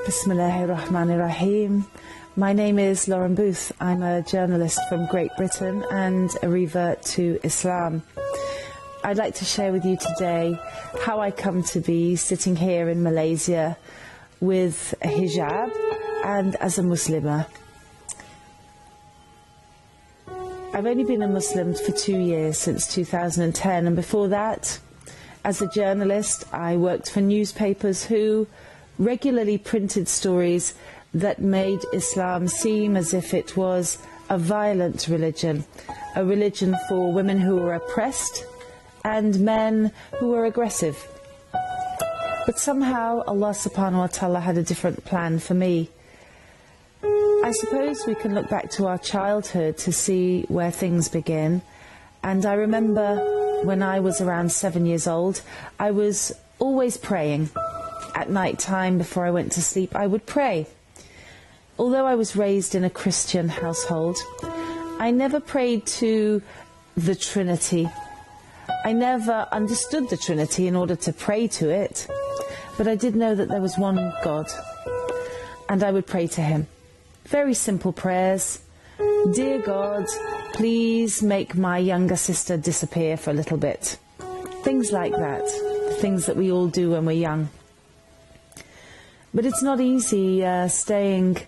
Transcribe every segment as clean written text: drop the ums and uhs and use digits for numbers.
Bismillahirrahmanirrahim. My name is Lauren Booth. I'm a journalist from Great Britain and a revert to Islam. I'd like to share with you today how I come to be sitting here in Malaysia with a hijab and as a Muslimah. I've only been a Muslim for 2 years, since 2010, and before that, as a journalist, I worked for newspapers who regularly printed stories that made Islam seem as if it was a violent religion, a religion for women who were oppressed and men who were aggressive. But somehow Allah subhanahu wa ta'ala had a different plan for me. I suppose we can look back to our childhood to see where things begin. And I remember when I was around 7 years old, I was always praying. At night time, before I went to sleep, I would pray. Although I was raised in a Christian household, I never prayed to the Trinity. I never understood the Trinity in order to pray to it, but I did know that there was one God, and I would pray to Him. Very simple prayers. Dear God, please make my younger sister disappear for a little bit. Things like that, things that we all do when we're young. But it's not easy staying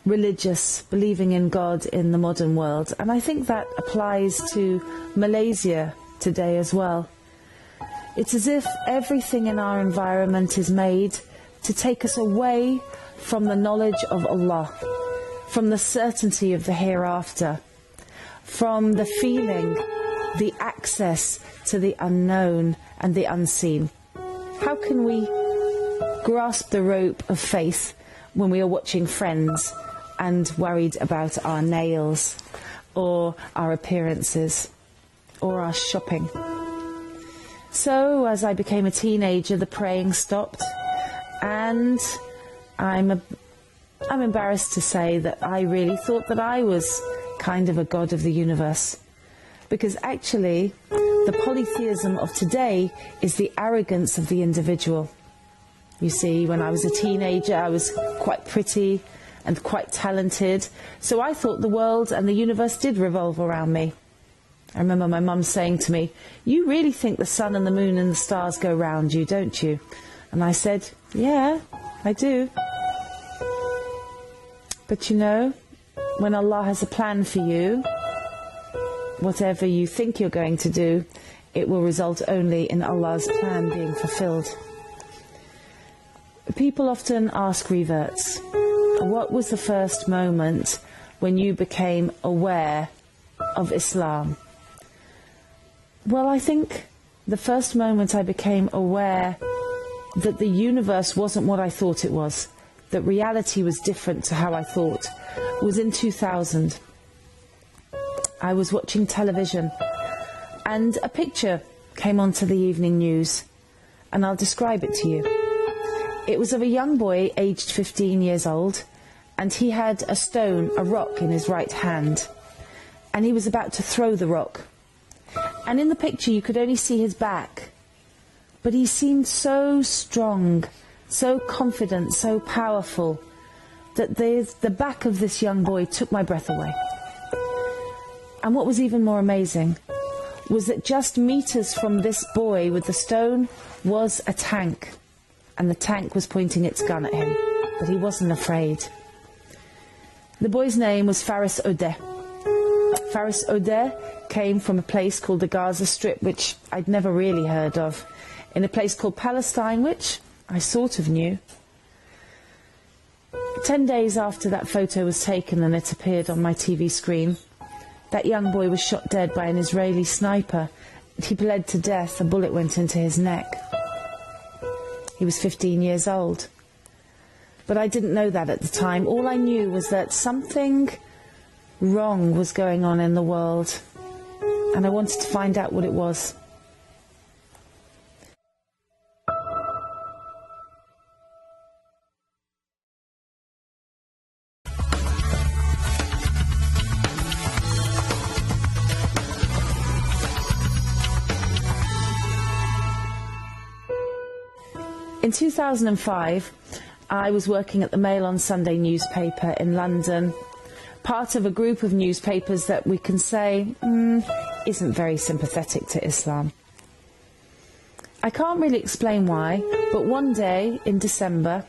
religious, believing in God in the modern world. And I think that applies to Malaysia today as well. It's as if everything in our environment is made to take us away from the knowledge of Allah, from the certainty of the hereafter, from the feeling, the access to the unknown and the unseen. How can we grasp the rope of faith when we are watching Friends and worried about our nails or our appearances or our shopping? So as I became a teenager, the praying stopped, and I'm embarrassed to say that I really thought that I was kind of a god of the universe, because actually the polytheism of today is the arrogance of the individual. You see, when I was a teenager, I was quite pretty and quite talented, so I thought the world and the universe did revolve around me. I remember my mum saying to me, "You really think the sun and the moon and the stars go round you, don't you?" And I said, "Yeah, I do." But you know, when Allah has a plan for you, whatever you think you're going to do, it will result only in Allah's plan being fulfilled. People often ask reverts, what was the first moment when you became aware of Islam? Well, I think the first moment I became aware that the universe wasn't what I thought it was, that reality was different to how I thought, was in 2000. I was watching television and a picture came onto the evening news, and I'll describe it to you. It was of a young boy aged 15 years old, and he had a stone, a rock in his right hand, and he was about to throw the rock. And in the picture you could only see his back, but he seemed so strong, so confident, so powerful, that the back of this young boy took my breath away. And what was even more amazing was that just meters from this boy with the stone was a tank, and the tank was pointing its gun at him, but he wasn't afraid. The boy's name was Faris Odeh. Faris Odeh came from a place called the Gaza Strip, which I'd never really heard of, in a place called Palestine, which I sort of knew. 10 days after that photo was taken and it appeared on my TV screen, that young boy was shot dead by an Israeli sniper. He bled to death. A bullet went into his neck. He was 15 years old. But I didn't know that at the time. All I knew was that something wrong was going on in the world, and I wanted to find out what it was. In 2005, I was working at the Mail on Sunday newspaper in London, part of a group of newspapers that we can say isn't very sympathetic to Islam. I can't really explain why, but one day in December,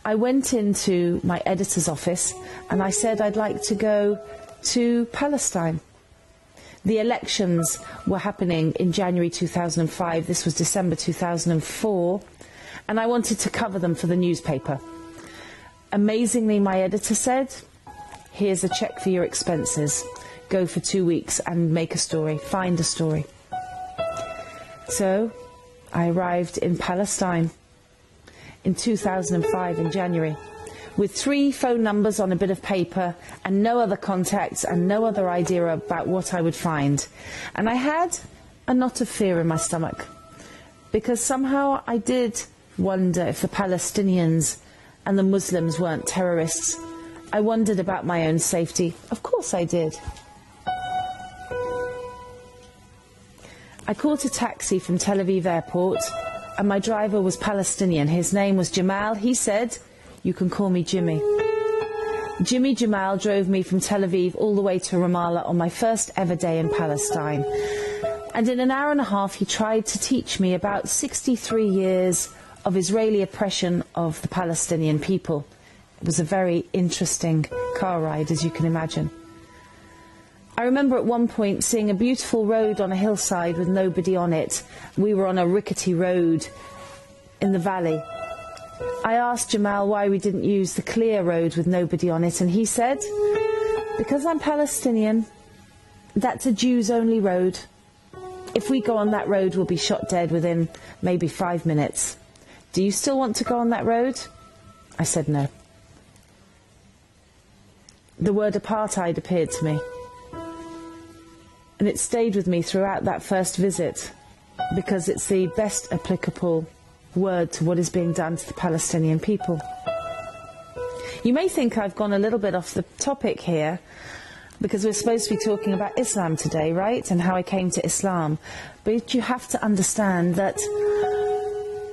I went into my editor's office and I said I'd like to go to Palestine. The elections were happening in January 2005. This was December 2004. And I wanted to cover them for the newspaper. Amazingly, my editor said, here's a check for your expenses. Go for 2 weeks and make a story, find a story. So I arrived in Palestine in 2005 in January with 3 phone numbers on a bit of paper and no other contacts and no other idea about what I would find. And I had a knot of fear in my stomach because somehow I did wonder if the Palestinians and the Muslims weren't terrorists. I wondered about my own safety. Of course I did. I caught a taxi from Tel Aviv airport and my driver was Palestinian. His name was Jamal. He said, "You can call me Jimmy." Jimmy Jamal drove me from Tel Aviv all the way to Ramallah on my first ever day in Palestine. And in an hour and a half he tried to teach me about 63 years of Israeli oppression of the Palestinian people. It was a very interesting car ride, as you can imagine. I remember at one point seeing a beautiful road on a hillside with nobody on it. We were on a rickety road in the valley. I asked Jamal why we didn't use the clear road with nobody on it, and he said, because I'm Palestinian, that's a Jews-only road. If we go on that road, we'll be shot dead within maybe 5 minutes. Do you still want to go on that road? I said no. The word apartheid appeared to me. And it stayed with me throughout that first visit because it's the best applicable word to what is being done to the Palestinian people. You may think I've gone a little bit off the topic here because we're supposed to be talking about Islam today, right? And how I came to Islam. But you have to understand that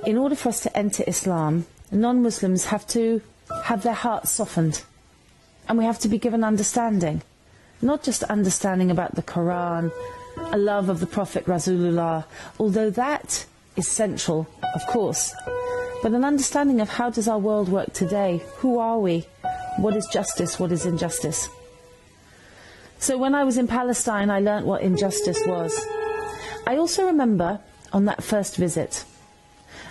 in order for us to enter Islam, non-Muslims have to have their hearts softened. And we have to be given understanding. Not just understanding about the Quran, a love of the Prophet Rasulullah, although that is central, of course. But an understanding of how does our world work today? Who are we? What is justice? What is injustice? So when I was in Palestine, I learnt what injustice was. I also remember on that first visit,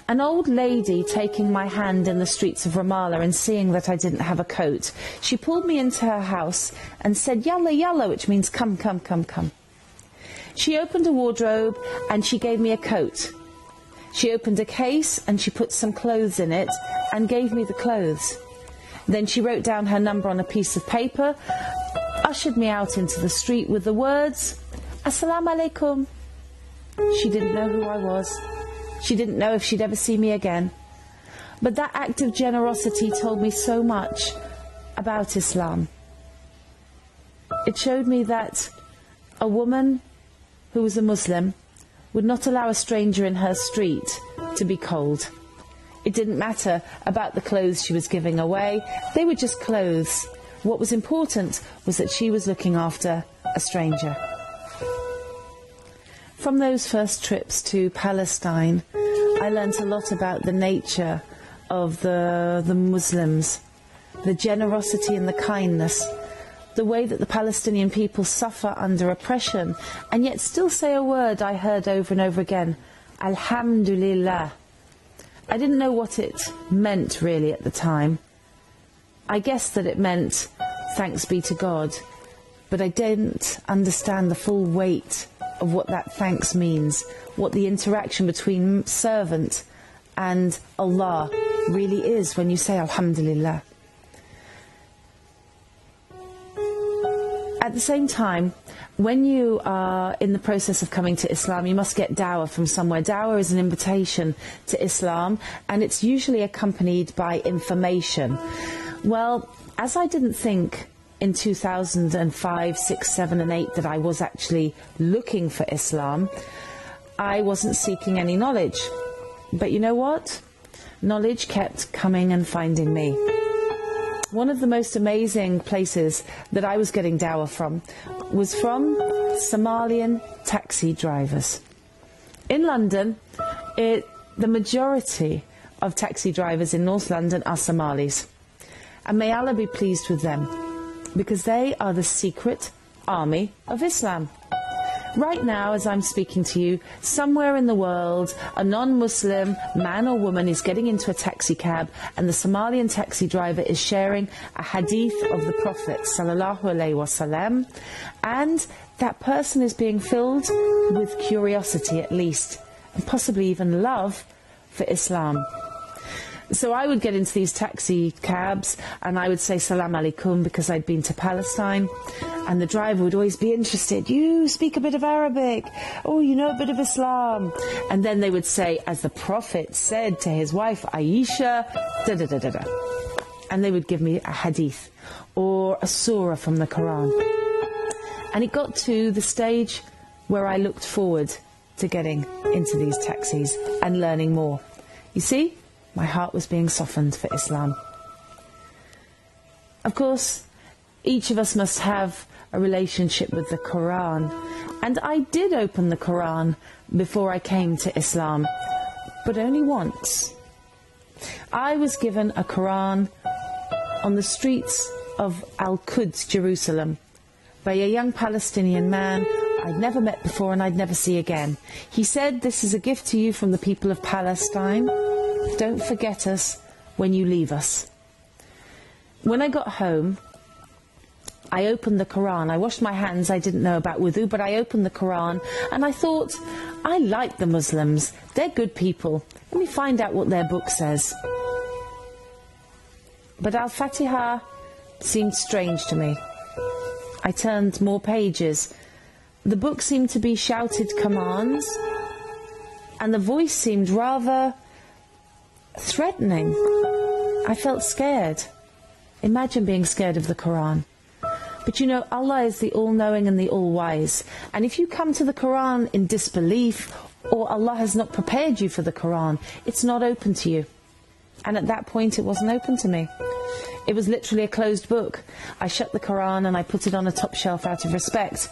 an old lady taking my hand in the streets of Ramallah and seeing that I didn't have a coat. She pulled me into her house and said, "Yalla, yalla," which means come, come, come, come. She opened a wardrobe and she gave me a coat. She opened a case and she put some clothes in it and gave me the clothes. Then she wrote down her number on a piece of paper, ushered me out into the street with the words, "Assalamu alaikum." She didn't know who I was. She didn't know if she'd ever see me again. But that act of generosity told me so much about Islam. It showed me that a woman who was a Muslim would not allow a stranger in her street to be cold. It didn't matter about the clothes she was giving away. They were just clothes. What was important was that she was looking after a stranger. From those first trips to Palestine, I learnt a lot about the nature of the Muslims, the generosity and the kindness, the way that the Palestinian people suffer under oppression and yet still say a word I heard over and over again, Alhamdulillah. I didn't know what it meant really at the time. I guessed that it meant thanks be to God, but I didn't understand the full weight of what that thanks means, what the interaction between servant and Allah really is when you say Alhamdulillah. At the same time, when you are in the process of coming to Islam, you must get dawah from somewhere. Dawah is an invitation to Islam, and it's usually accompanied by information. Well, as I didn't think in 2005, 6, 7 and 8 that I was actually looking for Islam, I wasn't seeking any knowledge. But you know what? knowledge kept coming and finding me. One of the most amazing places that I was getting dawah from was from Somalian taxi drivers. In London, the majority of taxi drivers in North London are Somalis. And may Allah be pleased with them, because they are the secret army of Islam. Right now, as I'm speaking to you, somewhere in the world, a non-Muslim man or woman is getting into a taxi cab, and the Somalian taxi driver is sharing a hadith of the Prophet sallallahu alaihi wasallam, and that person is being filled with curiosity at least, and possibly even love for Islam. So I would get into these taxi cabs and I would say salam alaikum because I'd been to Palestine, and the driver would always be interested. You speak a bit of Arabic. Oh, you know a bit of Islam. And then they would say, as the Prophet said to his wife Aisha, da-da-da-da-da. And they would give me a hadith or a surah from the Quran. And it got to the stage where I looked forward to getting into these taxis and learning more. You see? My heart was being softened for Islam. Of course, each of us must have a relationship with the Quran. And I did open the Quran before I came to Islam, but only once. I was given a Quran on the streets of Al-Quds, Jerusalem, by a young Palestinian man I'd never met before and I'd never see again. He said, "This is a gift to you from the people of Palestine. Don't forget us when you leave us." When I got home, I opened the Quran. I washed my hands. I didn't know about wudu, but I opened the Quran and I thought, I like the Muslims. They're good people. Let me find out what their book says. But Al-Fatiha seemed strange to me. I turned more pages. The book seemed to be shouted commands, and the voice seemed rather threatening. I felt scared. Imagine being scared of the Quran. But you know, Allah is the all-knowing and the all-wise. And if you come to the Quran in disbelief, or Allah has not prepared you for the Quran, it's not open to you. And at that point, it wasn't open to me. It was literally a closed book. I shut the Quran and I put it on a top shelf out of respect.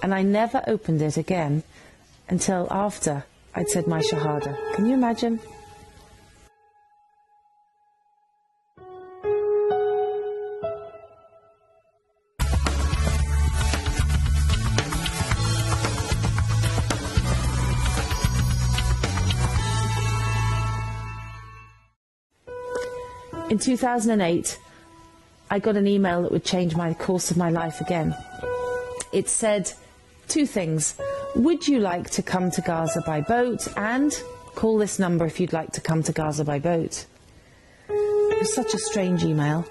And I never opened it again until after I'd said my Shahada. Can you imagine? In 2008, I got an email that would change my course of my life again. It said two things. Would you like to come to Gaza by boat? And call this number if you'd like to come to Gaza by boat. It was such a strange email.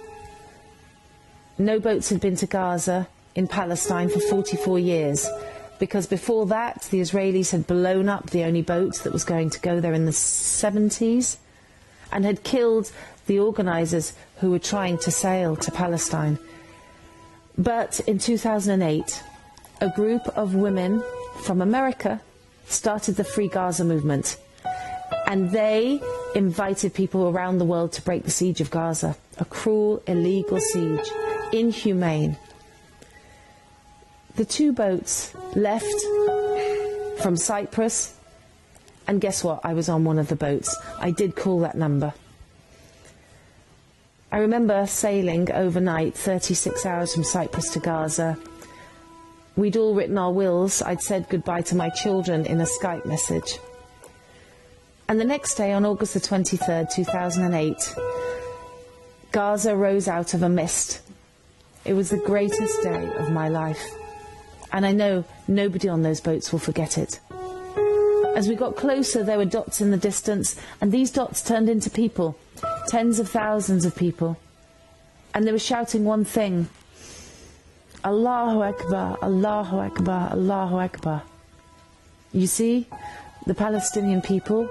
No boats had been to Gaza in Palestine for 44 years, because before that the Israelis had blown up the only boat that was going to go there in the 70s and had killed the organisers who were trying to sail to Palestine. But in 2008, a group of women from America started the Free Gaza movement, and they invited people around the world to break the siege of Gaza. A cruel, illegal siege, inhumane. The two boats left from Cyprus, and guess what? I was on one of the boats. I did call that number. I remember sailing overnight, 36 hours from Cyprus to Gaza. We'd all written our wills. I'd said goodbye to my children in a Skype message. And the next day, on August the 23rd, 2008, Gaza rose out of a mist. It was the greatest day of my life. And I know nobody on those boats will forget it. As we got closer, there were dots in the distance, and these dots turned into people. Tens of thousands of people. And they were shouting one thing. Allahu Akbar, Allahu Akbar, Allahu Akbar. You see, the Palestinian people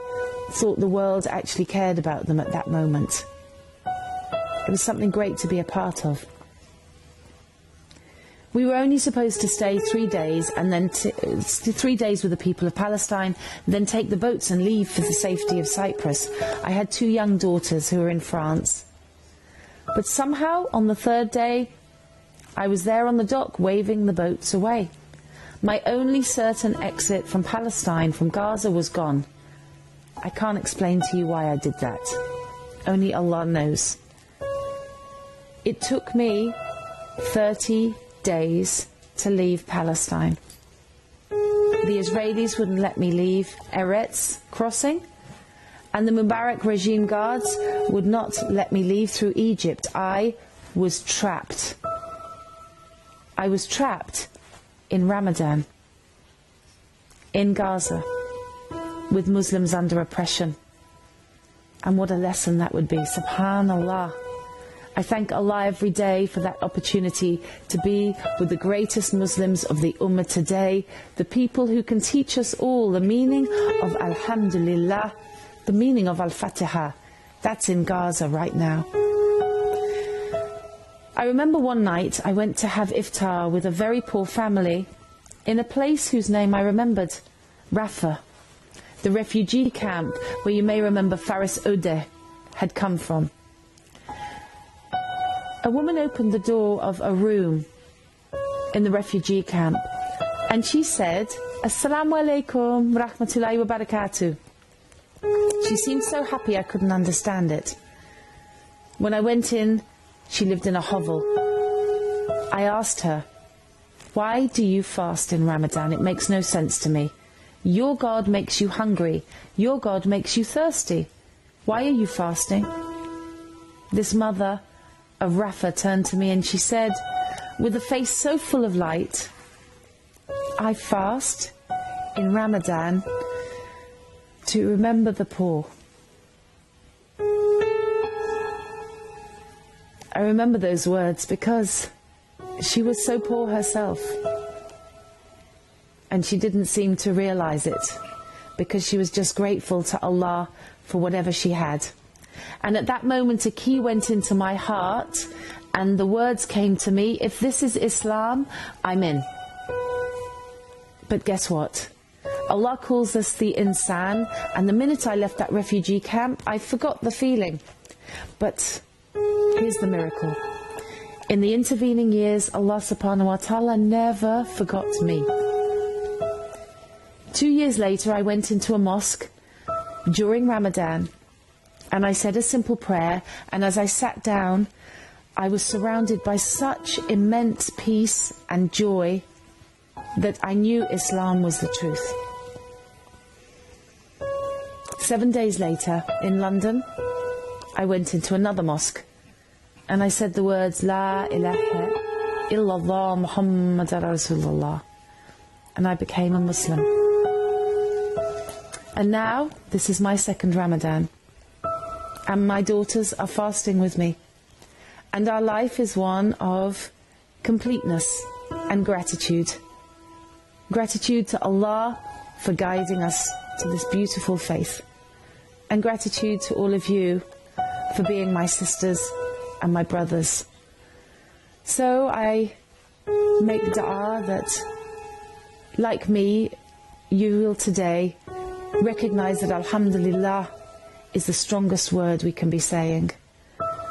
thought the world actually cared about them at that moment. It was something great to be a part of. We were only supposed to stay 3 days, and then 3 days with the people of Palestine, then take the boats and leave for the safety of Cyprus. I had 2 young daughters who were in France. But somehow, on the 3rd day, I was there on the dock waving the boats away. My only certain exit from Palestine, from Gaza, was gone. I can't explain to you why I did that. Only Allah knows. It took me 30 days to leave Palestine. The Israelis wouldn't let me leave Eretz crossing, and the Mubarak regime guards would not let me leave through Egypt. I was trapped. I was trapped in Ramadan, in Gaza, with Muslims under oppression. And what a lesson that would be. Subhanallah. I thank Allah every day for that opportunity to be with the greatest Muslims of the Ummah today, the people who can teach us all the meaning of Alhamdulillah, the meaning of Al-Fatiha. That's in Gaza right now. I remember one night I went to have iftar with a very poor family in a place whose name I remembered, Rafah, the refugee camp where you may remember Faris Odeh had come from. A woman opened the door of a room in the refugee camp, and she said, Assalamu alaikum rahmatullahi wa barakatuh. She seemed so happy I couldn't understand it. When I went in, she lived in a hovel. I asked her, why do you fast in Ramadan? It makes no sense to me. Your God makes you hungry. Your God makes you thirsty. Why are you fasting? This mother of Rafah turned to me and she said, with a face so full of light, I fast in Ramadan to remember the poor. I remember those words because she was so poor herself, and she didn't seem to realize it because she was just grateful to Allah for whatever she had. And at that moment a key went into my heart and the words came to me, if this is Islam, I'm in. But guess what? Allah calls us the insan, and the minute I left that refugee camp, I forgot the feeling. But here's the miracle. In the intervening years, Allah subhanahu wa ta'ala never forgot me. 2 years later, I went into a mosque during Ramadan, and I said a simple prayer, and as I sat down, I was surrounded by such immense peace and joy that I knew Islam was the truth. 7 days later, in London, I went into another mosque, and I said the words, La ilaha illallah Muhammad Rasulullah, and I became a Muslim. And now, this is my second Ramadan, and my daughters are fasting with me, and our life is one of completeness and gratitude. Gratitude to Allah for guiding us to this beautiful faith, and gratitude to all of you for being my sisters and my brothers. So I make dua that, like me, you will today recognize that Alhamdulillah is the strongest word we can be saying.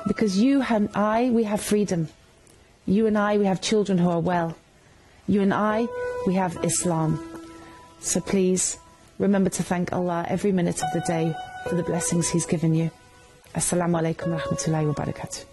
Because you and I, we have freedom. You and I, we have children who are well. You and I, we have Islam. So please, remember to thank Allah every minute of the day for the blessings He's given you. Assalamu alaikum wa rahmatullahi wa barakatuh.